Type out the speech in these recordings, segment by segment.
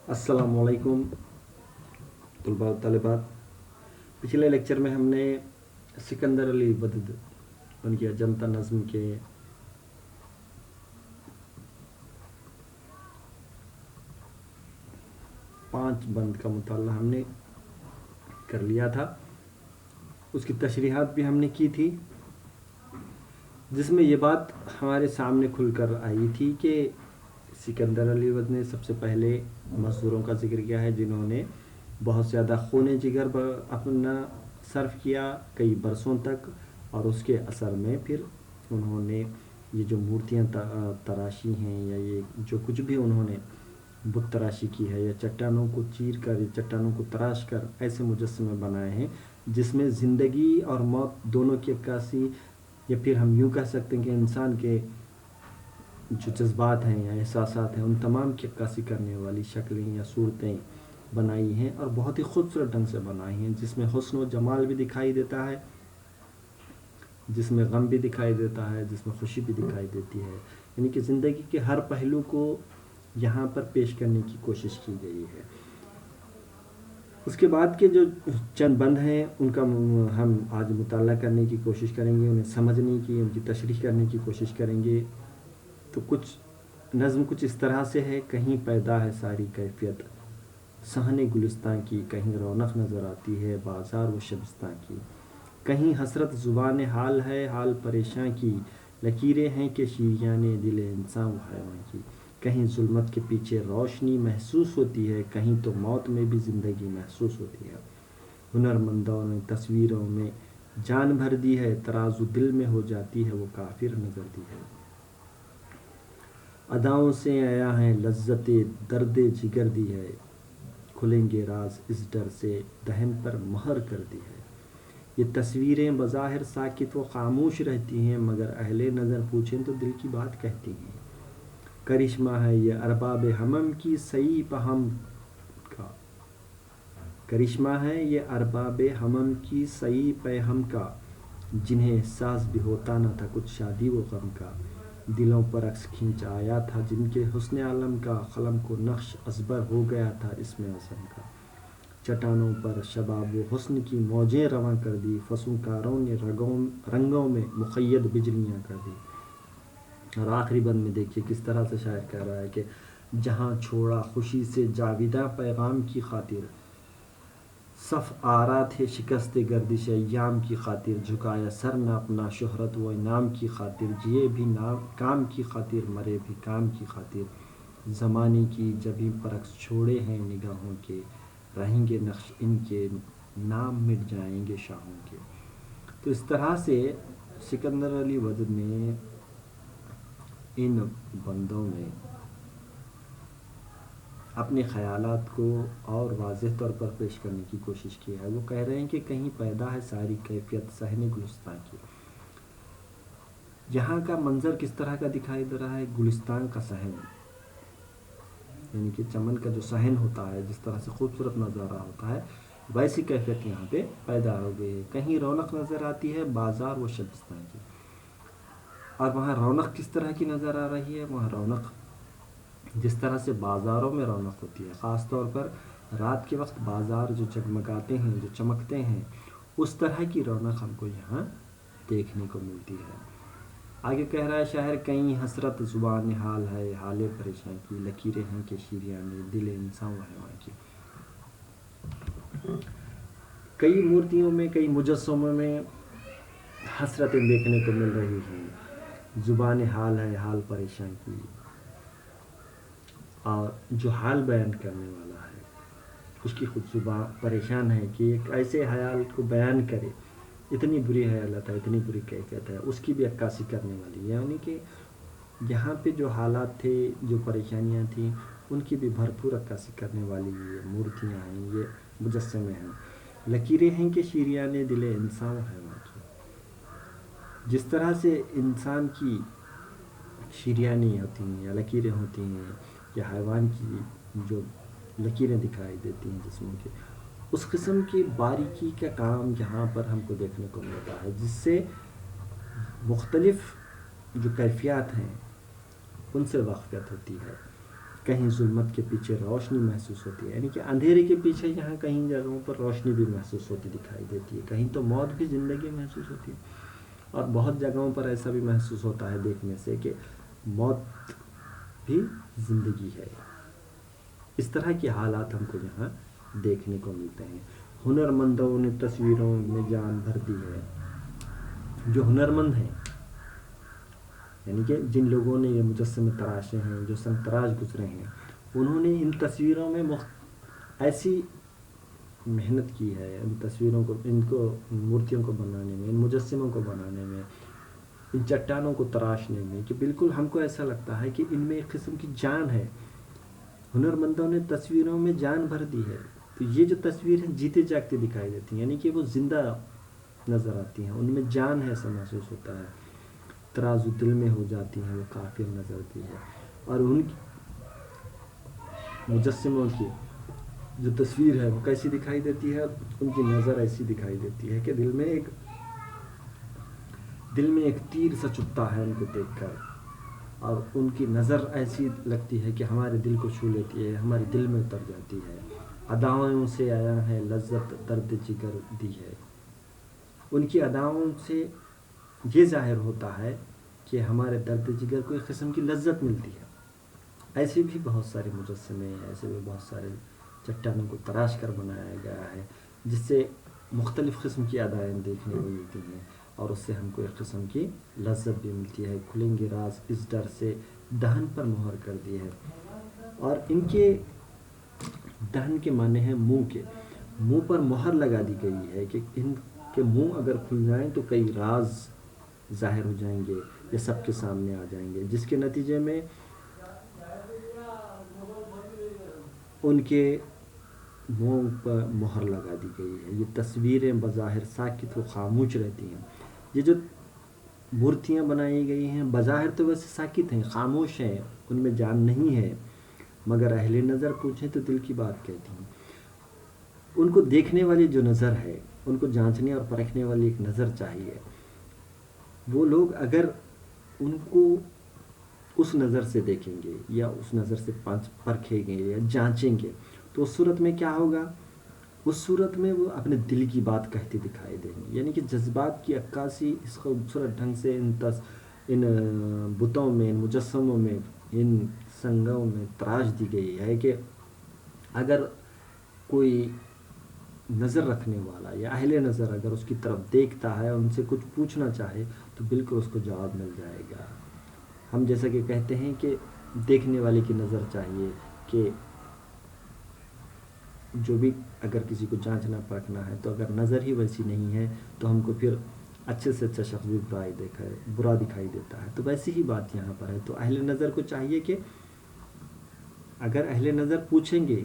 السلام علیکم طلباء و طالبات. پچھلے لیکچر میں ہم نے سکندر علی ودد ان کی اجنتا نظم کے 5 بند کا مطالعہ ہم نے کر لیا تھا. اس کی تشریحات بھی ہم نے کی تھی، جس میں یہ بات ہمارے سامنے کھل کر آئی تھی کہ سکندر علی ودد نے سب سے پہلے مزدوروں کا ذکر کیا ہے جنہوں نے بہت زیادہ خون جگر اپنا صرف کیا کئی برسوں تک، اور اس کے اثر میں پھر انہوں نے یہ جو مورتیاں تراشی ہیں یا یہ جو کچھ بھی انہوں نے بت تراشی کی ہے یا چٹانوں کو چیر کر یا چٹانوں کو تراش کر ایسے مجسمے بنائے ہیں جس میں زندگی اور موت دونوں کی عکاسی، یا پھر ہم یوں کہہ سکتے ہیں کہ انسان کے جو جذبات ہیں یا احساسات ہیں ان تمام کی عکاسی کرنے والی شکلیں یا صورتیں بنائی ہیں، اور بہت ہی خوبصورت ڈھنگ سے بنائی ہیں، جس میں حسن و جمال بھی دکھائی دیتا ہے، جس میں غم بھی دکھائی دیتا ہے، جس میں خوشی بھی دکھائی دیتی ہے. یعنی کہ زندگی کے ہر پہلو کو یہاں پر پیش کرنے کی کوشش کی گئی ہے. اس کے بعد کے جو چند بند ہیں ان کا ہم آج مطالعہ کرنے کی کوشش کریں گے، انہیں سمجھنے کی، ان کی تشریح کرنے کی کوشش کریں گے. تو نظم کچھ اس طرح سے ہے: کہیں پیدا ہے ساری کیفیت صحن گلستاں کی، کہیں رونق نظر آتی ہے بازار و شبستاں کی، کہیں حسرت زبان حال ہے حال پریشاں کی، لکیریں ہیں کہ شیریان دل انسان و حیوان کی، کہیں ظلمت کے پیچھے روشنی محسوس ہوتی ہے، کہیں تو موت میں بھی زندگی محسوس ہوتی ہے. ہنرمندوں نے تصویروں میں جان بھر دی ہے، ترازو دل میں ہو جاتی ہے وہ کافر نظر دی ہے. اداؤں سے آیا ہے لذت درد جگر دی ہے، کھلیں گے راز اس ڈر سے دہن پر مہر کر دی ہے. یہ تصویریں بظاہر ساکت و خاموش رہتی ہیں، مگر اہل نظر پوچھیں تو دل کی بات کہتی ہیں. کرشمہ ہے یہ ارباب ہمم کی سعی پہم کا، کرشمہ ہے یہ ارباب ہمم کی سعی پہم کا، جنہیں احساس بھی ہوتا نہ تھا کچھ شادی و غم کا. دلوں پر عکس کھینچ آیا تھا جن کے حسن عالم کا، قلم کو نقش ازبر ہو گیا تھا اس میں عزم کا. چٹانوں پر شباب و حسن کی موجیں رواں کر دی، فسونکاروں نے رنگوں میں مقید بجلیاں کر دی. اور آخری بند میں دیکھیے کس طرح سے شاعر کہہ رہا ہے کہ جہاں چھوڑا خوشی سے جاویداں پیغام کی خاطر، صف آرا تھے شکست گردش ایام کی خاطر، جھکایا سر نہ اپنا شہرت و انعام کی خاطر، جیے بھی کام کی خاطر مرے بھی کام کی خاطر. زمانے کی جبیں پر عکس چھوڑے ہیں نگاہوں کے، رہیں گے نقش ان کے نام مٹ جائیں گے شاہوں کے. تو اس طرح سے سکندر علی ودد نے ان بندوں میں اپنے خیالات کو اور واضح طور پر پیش کرنے کی کوشش کی ہے. وہ کہہ رہے ہیں کہ کہیں پیدا ہے ساری کیفیت صحن گلستان کی. یہاں کا منظر کس طرح کا دکھائی دے رہا ہے؟ گلستان کا صحن، یعنی کہ چمن کا جو صحن ہوتا ہے، جس طرح سے خوبصورت نظارہ ہوتا ہے، ویسی کیفیت یہاں پہ پیدا ہو گئی ہے. کہیں رونق نظر آتی ہے بازار و شبستان کی. اور وہاں رونق کس طرح کی نظر آ رہی ہے؟ وہاں رونق جس طرح سے بازاروں میں رونق ہوتی ہے، خاص طور پر رات کے وقت بازار جو جگمگاتے ہیں، جو چمکتے ہیں، اس طرح کی رونق ہم کو یہاں دیکھنے کو ملتی ہے. آگے کہہ رہا ہے شاعر: کہیں حسرت زبان حال ہے حال پریشان کی، لکیریں ہیں کہ شیریان دل انسان و حیوان کی. کئی مورتیوں میں، کئی مجسموں میں حسرتیں دیکھنے کو مل رہی ہیں. زبان حال ہے حال پریشان کی، اور جو حال بیان کرنے والا ہے اس کی خود زبان پریشان ہے کہ ایک ایسے حال کو بیان کرے. اتنی بری حالت ہے، اتنی بری کیفیت ہے، اس کی بھی عکاسی کرنے والی ہے. یعنی کہ یہاں پہ جو حالات تھے، جو پریشانیاں تھیں، ان کی بھی بھرپور عکاسی کرنے والی یہ مورتیاں ہیں، یہ مجسمے ہیں. لکیریں ہیں کہ شیریان دل انسان و حیوان کی. جس طرح سے انسان کی شریانی ہوتی ہیں یا لکیریں ہوتی ہیں، یا حیوان کی جو لکیریں دکھائی دیتی ہیں جسموں کے، اس قسم کی باریکی کا کام یہاں پر ہم کو دیکھنے کو ملتا ہے، جس سے مختلف جو کیفیات ہیں ان سے واقفیت ہوتی ہے. کہیں ظلمت کے پیچھے روشنی محسوس ہوتی ہے، یعنی کہ اندھیرے کے پیچھے یہاں کہیں جگہوں پر روشنی بھی محسوس ہوتی دکھائی دیتی ہے، کہیں تو موت بھی زندگی محسوس ہوتی ہے، اور بہت جگہوں پر ایسا بھی محسوس ہوتا ہے دیکھنے سے کہ موت بھی زندگی ہے۔ اس طرح کے حالات ہم کو یہاں دیکھنے کو ملتے ہیں۔ ہنرمندوں نے تصویروں میں جان بھر دی ہے۔ جو ہنرمند ہیں، یعنی کہ جن لوگوں نے یہ مجسمے تراشے ہیں، جو سنگ تراش گزرے ہیں، انہوں نے ان تصویروں میں ایسی محنت کی ہے، ان تصویروں کو، ان کو مورتیوں کو بنانے میں، ان مجسموں کو بنانے میں، ان چٹانوں کو تراشنے میں، کہ بالکل ہم کو ایسا لگتا ہے کہ ان میں ایک قسم کی جان ہے۔ ہنرمندوں نے تصویروں میں جان بھر دی ہے، تو یہ جو تصویریں جیتے جاگتے دکھائی دیتی ہیں، یعنی کہ وہ زندہ نظر آتی ہیں، ان میں جان ہے ایسا محسوس ہوتا ہے، ترازو دل میں ہو جاتی ہیں، وہ کافر نظر آتی ہے۔ اور ان کی مجسموں کی جو تصویر ہے وہ کیسی دکھائی دیتی ہے؟ ان کی نظر ایسی دکھائی دیتی ہے کہ دل میں ایک تیر سا چبھتا ہے ان کو دیکھ کر، اور ان کی نظر ایسی لگتی ہے کہ ہمارے دل کو چھو لیتی ہے، ہمارے دل میں اتر جاتی ہے۔ اداؤں سے آیا ہے لذت درد جگر دی ہے۔ ان کی اداؤں سے یہ ظاہر ہوتا ہے کہ ہمارے درد جگر کو ایک قسم کی لذت ملتی ہے۔ ایسے بھی بہت سارے مجسمے ہیں، ایسے بھی بہت سارے چٹانوں کو تراش کر بنایا گیا ہے، جس سے مختلف قسم کی ادائیں دیکھنے کو ملتی ہیں، اور اس سے ہم کو ایک قسم کی لذت بھی ملتی ہے۔ کھلیں گے راز اس ڈر سے دہن پر مہر کر دی ہے۔ اور ان کے دہن کے معنی ہیں منہ کے، منہ پر مہر لگا دی گئی ہے کہ ان کے منہ اگر کھل جائیں تو کئی راز ظاہر ہو جائیں گے، یہ سب کے سامنے آ جائیں گے، جس کے نتیجے میں ان کے منہ پر مہر لگا دی گئی ہے۔ یہ تصویریں بظاہر ساکت و خاموش رہتی ہیں۔ یہ جو مورتیاں بنائی گئی ہیں بظاہر تو ویسے ساکت ہیں، خاموش ہیں، ان میں جان نہیں ہے، مگر اہل نظر پوچھیں تو دل کی بات کہتی ہیں۔ ان کو دیکھنے والی جو نظر ہے، ان کو جانچنے اور پرکھنے والی ایک نظر چاہیے۔ وہ لوگ اگر ان کو اس نظر سے دیکھیں گے یا اس نظر سے پرکھیں گے یا جانچیں گے تو اس صورت میں کیا ہوگا؟ اس صورت میں وہ اپنے دل کی بات کہتے دکھائی دیں گے، یعنی کہ جذبات کی عکاسی اس خوبصورت ڈھنگ سے ان بتوں میں، ان مجسموں میں، ان سنگوں میں تراش دی گئی ہے کہ اگر کوئی نظر رکھنے والا یا اہل نظر اگر اس کی طرف دیکھتا ہے، ان سے کچھ پوچھنا چاہے تو بالکل اس کو جواب مل جائے گا۔ ہم جیسا کہ کہتے ہیں کہ دیکھنے والے کی نظر چاہیے، کہ جو بھی اگر کسی کو جانچنا پرکھنا ہے تو اگر نظر ہی ویسی نہیں ہے تو ہم کو پھر اچھے سے اچھا شخص بھی برا دکھائی دیتا ہے۔ تو ویسی ہی بات یہاں پر ہے۔ تو اہل نظر کو چاہیے کہ اگر اہل نظر پوچھیں گے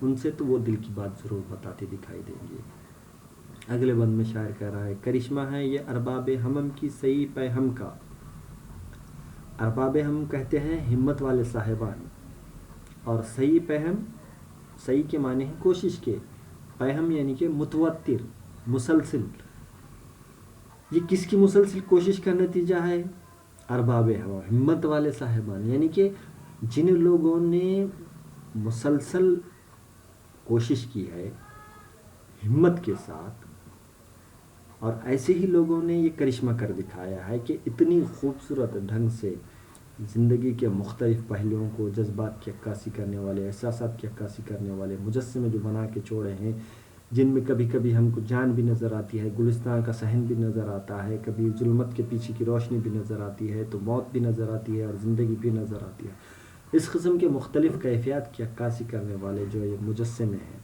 ان سے تو وہ دل کی بات ضرور بتاتے دکھائی دیں گے۔ اگلے بند میں شاعر کہہ رہا ہے، کرشمہ ہے یہ ارباب ہمم کی صحیح پیہم کا۔ ارباب ہم کہتے ہیں ہمت والے صاحبان، اور صحیح پیہم، صحیح کے معنی ہیں کوشش کے، پیہم یعنی کہ متواتر، مسلسل۔ یہ کس کی مسلسل کوشش کا نتیجہ ہے؟ ارباب ہوا، ہمت والے صاحبان، یعنی کہ جن لوگوں نے مسلسل کوشش کی ہے ہمت کے ساتھ، اور ایسے ہی لوگوں نے یہ کرشمہ کر دکھایا ہے کہ اتنی خوبصورت ڈھنگ سے زندگی کے مختلف پہلوؤں کو، جذبات کی عکاسی کرنے والے، احساسات کی عکاسی کرنے والے مجسمے جو بنا کے چھوڑے ہیں، جن میں کبھی کبھی ہم کو جان بھی نظر آتی ہے، گلستان کا صحن بھی نظر آتا ہے، کبھی ظلمت کے پیچھے کی روشنی بھی نظر آتی ہے، تو موت بھی نظر آتی ہے اور زندگی بھی نظر آتی ہے۔ اس قسم کے مختلف کیفیات کی عکاسی کرنے والے جو یہ مجسمے ہیں،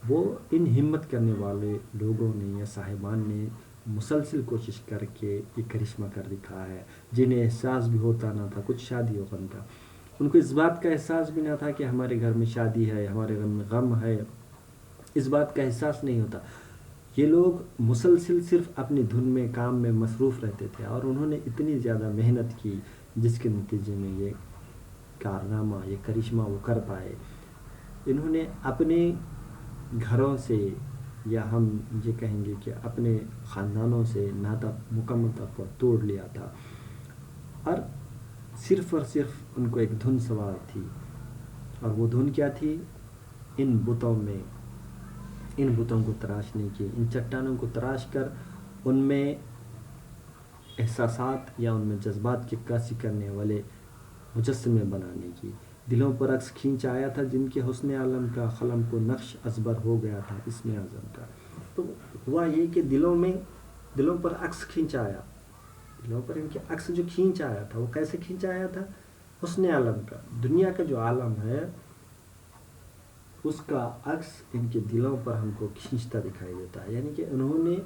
وہ ان ہمت کرنے والے لوگوں نے یا صاحبان نے مسلسل کوشش کر کے یہ کرشمہ کر دکھا ہے، جنہیں احساس بھی ہوتا نہ تھا کچھ شادی و غم کا۔ ان کو اس بات کا احساس بھی نہ تھا کہ ہمارے گھر میں شادی ہے، ہمارے گھر میں غم ہے، اس بات کا احساس نہیں ہوتا۔ یہ لوگ مسلسل صرف اپنی دھن میں، کام میں مصروف رہتے تھے، اور انہوں نے اتنی زیادہ محنت کی جس کے نتیجے میں یہ کارنامہ، یہ کرشمہ وہ کر پائے۔ انہوں نے اپنے گھروں سے، یا ہم یہ کہیں گے کہ اپنے خاندانوں سے ناطا مکمل طور پر توڑ لیا تھا، اور صرف اور صرف ان کو ایک دھن سوار تھی، اور وہ دھن کیا تھی؟ ان بتوں کو تراشنے کی، ان چٹانوں کو تراش کر ان میں احساسات یا ان میں جذبات کی عکاسی کرنے والے مجسمے بنانے کی۔ دلوں پر عکس کھینچ آیا تھا جن کے حسن عالم کا، قلم کو نقش ازبر ہو گیا تھا اسم اعظم کا۔ تو ہوا یہ کہ دلوں پر عکس کھینچ آیا، دلوں پر ان کے عکس جو کھینچ آیا تھا وہ کیسے کھینچ آیا تھا؟ حسن عالم کا، دنیا کا جو عالم ہے اس کا عکس ان کے دلوں پر ہم کو کھینچتا دکھائی دیتا ہے۔ یعنی کہ انہوں نے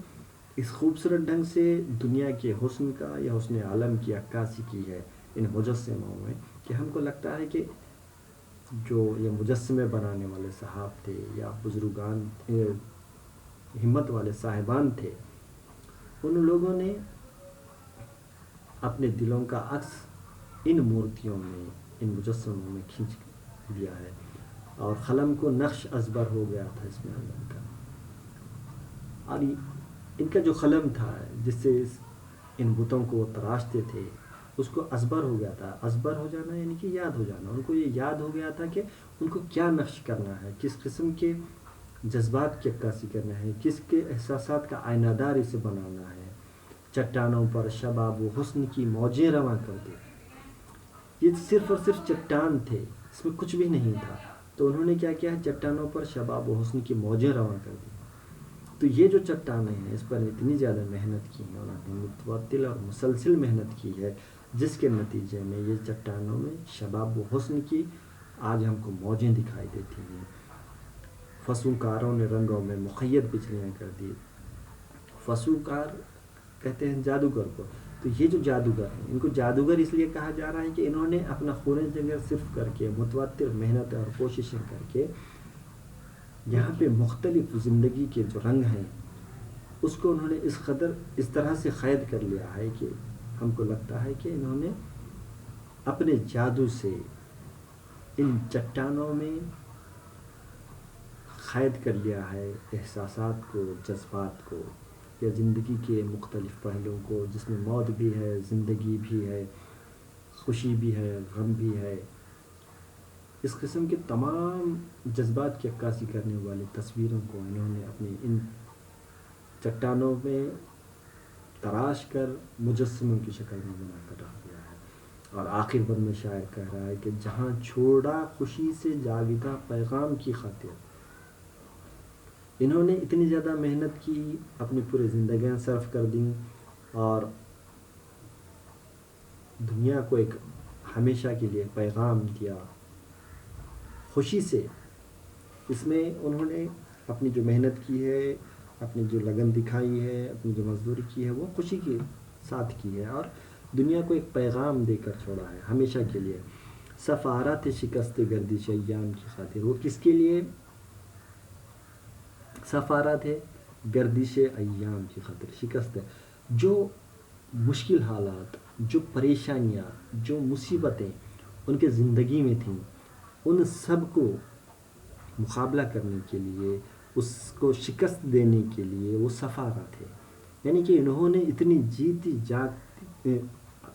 اس خوبصورت ڈھنگ سے دنیا کے حسن کا یا حسن عالم کی عکاسی کی ہے ان مجسموں میں، کہ ہم کو لگتا ہے کہ جو یہ مجسمے بنانے والے صاحب تھے یا بزرگان ہمت والے صاحبان تھے، ان لوگوں نے اپنے دلوں کا عکس ان مورتیوں میں، ان مجسموں میں کھینچ لیا ہے، اور قلم کو نقش ازبر ہو گیا تھا اس میں اعظم کا۔ اور ان کا جو قلم تھا جس سے ان بتوں کو وہ تراشتے تھے اس کو ازبر ہو گیا تھا۔ ازبر ہو جانا یعنی کہ یاد ہو جانا، ان کو یہ یاد ہو گیا تھا کہ ان کو کیا نقش کرنا ہے، کس قسم کے جذبات کی عکاسی کرنا ہے، کس کے احساسات کا آئینہ دار اسے بنانا ہے۔ چٹانوں پر شباب و حسن کی موجیں رواں کر دے، یہ صرف اور صرف چٹان تھے، اس میں کچھ بھی نہیں تھا، تو انہوں نے کیا کیا ہے؟ چٹانوں پر شباب و حسن کی موجیں رواں کر دی۔ تو یہ جو چٹانیں ہیں اس پر اتنی زیادہ محنت کی ہے، انہوں نے متواتر اور مسلسل محنت کی ہے، جس کے نتیجے میں یہ چٹانوں میں شباب و حسن کی آج ہم کو موجیں دکھائی دیتی ہیں۔ فسوکاروں نے رنگوں میں مقید بجلیاں کر دی۔ فسوکار کہتے ہیں جادوگر کو، تو یہ جو جادوگر ہیں ان کو جادوگر اس لیے کہا جا رہا ہے کہ انہوں نے اپنا خون جگر صرف کر کے، متواتر محنت اور کوششیں کر کے یہاں پہ مختلف زندگی کے جو رنگ ہیں اس کو انہوں نے اس طرح سے قید کر لیا ہے کہ ہم کو لگتا ہے کہ انہوں نے اپنے جادو سے ان چٹانوں میں قید کر لیا ہے احساسات کو، جذبات کو، یا زندگی کے مختلف پہلوؤں کو، جس میں موت بھی ہے، زندگی بھی ہے، خوشی بھی ہے، غم بھی ہے۔ اس قسم کے تمام جذبات کی عکاسی کرنے والی تصویروں کو انہوں نے اپنی ان چٹانوں میں تراش کر مجسموں کی شکل میں بنا کر رکھ دیا ہے۔ اور آخر بند میں شاعر کہہ رہا ہے کہ جہاں چھوڑا خوشی سے جاویداں پیغام کی خاطر، انہوں نے اتنی زیادہ محنت کی، اپنی پوری زندگیاں صرف کر دیں اور دنیا کو ایک ہمیشہ کے لیے پیغام دیا خوشی سے۔ اس میں انہوں نے اپنی جو محنت کی ہے، اپنی جو لگن دکھائی ہے، اپنی جو مزدوری کی ہے وہ خوشی کے ساتھ کی ہے، اور دنیا کو ایک پیغام دے کر چھوڑا ہے ہمیشہ کے لیے۔ سفارات شکست گردش ایام کی خاطر، وہ کس کے لیے سفارات ہے؟ گردش ایام کی خاطر، شکست ہے۔ جو مشکل حالات، جو پریشانیاں، جو مصیبتیں ان کے زندگی میں تھیں، ان سب کو مقابلہ کرنے کے لیے، اس کو شکست دینے کے لیے وہ سفارہ تھے۔ یعنی کہ انہوں نے اتنی جیتی جاگتی،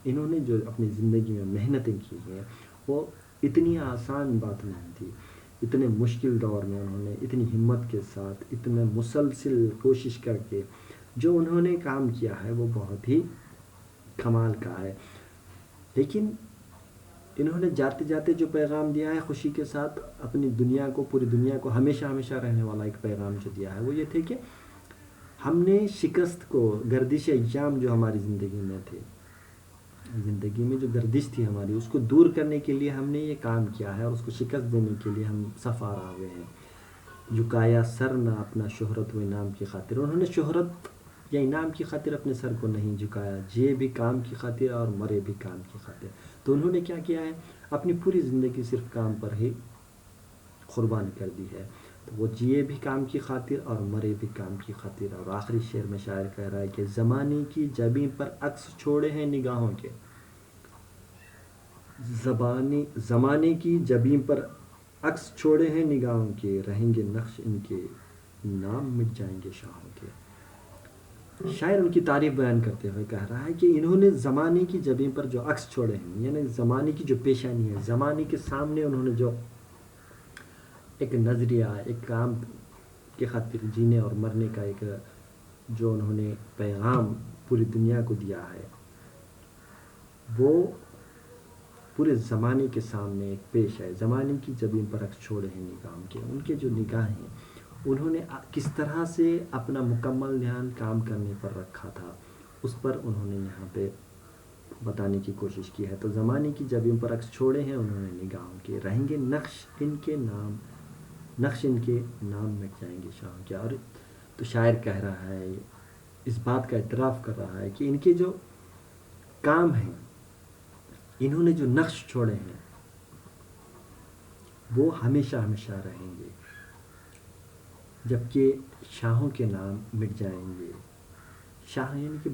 انہوں نے جو اپنی زندگی میں محنتیں کی ہیں وہ اتنی آسان بات نہیں تھی۔ اتنے مشکل دور میں انہوں نے اتنی ہمت کے ساتھ، اتنے مسلسل کوشش کر کے جو انہوں نے کام کیا ہے وہ بہت ہی کمال کا ہے۔ لیکن انہوں نے جاتے جاتے جو پیغام دیا ہے خوشی کے ساتھ، اپنی دنیا کو، پوری دنیا کو ہمیشہ ہمیشہ رہنے والا ایک پیغام جو دیا ہے وہ یہ تھے کہ ہم نے شکست کو، گردش ایام جو ہماری زندگی میں تھے، زندگی میں جو گردش تھی ہماری، اس کو دور کرنے کے لیے ہم نے یہ کام کیا ہے، اور اس کو شکست دینے کے لیے ہم سفارہ ہوئے ہیں۔ جھکایا سر نہ اپنا شہرت و انعام کی خاطر، انہوں نے شہرت یا انعام کی خاطر اپنے سر کو نہیں جھکایا، جیے بھی کام کی خاطر اور مرے بھی کام کی خاطر۔ تو انہوں نے کیا کیا ہے؟ اپنی پوری زندگی صرف کام پر ہی قربان کر دی ہے۔ تو وہ جیے بھی کام کی خاطر اور مرے بھی کام کی خاطر۔ اور آخری شعر میں شاعر کہہ رہا ہے کہ زمانے کی جبیں پر عکس چھوڑے ہیں نگاہوں کے، زمانے کی جبیں پر عکس چھوڑے ہیں نگاہوں کے، رہیں گے نقش ان کے، نام مٹ جائیں گے شاہوں کے۔ شاعر ان کی تعریف بیان کرتے ہوئے کہہ رہا ہے کہ انہوں نے زمانے کی جبیں پر جو عکس چھوڑے ہیں، یعنی زمانے کی جو پیشانی ہے، زمانے کے سامنے انہوں نے جو ایک نظریہ، ایک کام کے خاطر جینے اور مرنے کا ایک جو انہوں نے پیغام پوری دنیا کو دیا ہے، وہ پورے زمانے کے سامنے ایک پیش ہے۔ زمانے کی جبیں پر عکس چھوڑے ہیں نگاہوں کے، ان کے جو نگاہیں ہیں انہوں نے کس طرح سے اپنا مکمل دھیان کام کرنے پر رکھا تھا، اس پر انہوں نے یہاں پہ بتانے کی کوشش کی ہے۔ تو زمانے کی جبیں پر عکس چھوڑے ہیں انہوں نے نگاہوں کے، رہیں گے نقش ان کے نام مٹ جائیں گے شاہوں کے۔ اور تو شاعر کہہ رہا ہے، اس بات کا اعتراف کر رہا ہے کہ ان کے جو کام ہیں، انہوں نے جو نقش چھوڑے ہیں وہ ہمیشہ ہمیشہ رہیں گے، جبکہ شاہوں کے نام مٹ جائیں گے۔ شاہ یعنی کہ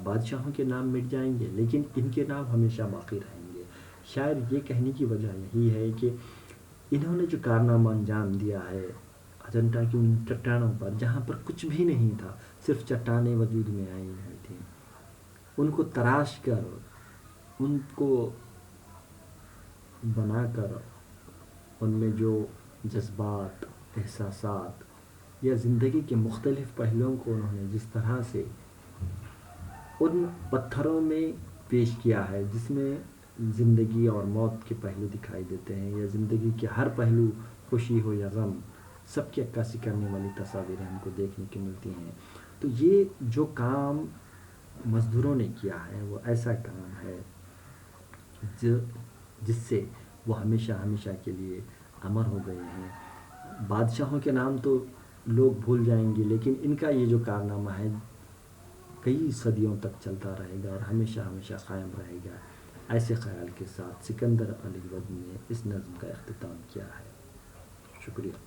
بادشاہوں کے نام مٹ جائیں گے، لیکن ان کے نام ہمیشہ باقی رہیں گے۔ شاعر یہ کہنے کی وجہ یہی ہے کہ انہوں نے جو کارنامہ انجام دیا ہے اجنتا کی ان چٹانوں پر، جہاں پر کچھ بھی نہیں تھا، صرف چٹانیں وجود میں آئی ہوئی تھیں، ان کو تراش کر، ان کو بنا کر، ان میں جو جذبات، احساسات یا زندگی کے مختلف پہلوؤں کو انہوں نے جس طرح سے ان پتھروں میں پیش کیا ہے، جس میں زندگی اور موت کے پہلو دکھائی دیتے ہیں، یا زندگی کے ہر پہلو، خوشی ہو یا غم، سب کی عکاسی کرنے والی تصاویریں ہم کو دیکھنے کی ملتی ہیں۔ تو یہ جو کام مزدوروں نے کیا ہے وہ ایسا کام ہے جس سے وہ ہمیشہ ہمیشہ کے لیے امر ہو گئے ہیں۔ بادشاہوں کے نام تو لوگ بھول جائیں گے، لیکن ان کا یہ جو کارنامہ ہے کئی صدیوں تک چلتا رہے گا اور ہمیشہ ہمیشہ قائم رہے گا۔ ایسے خیال کے ساتھ سکندر علی وردی نے اس نظم کا اختتام کیا ہے۔ شکریہ۔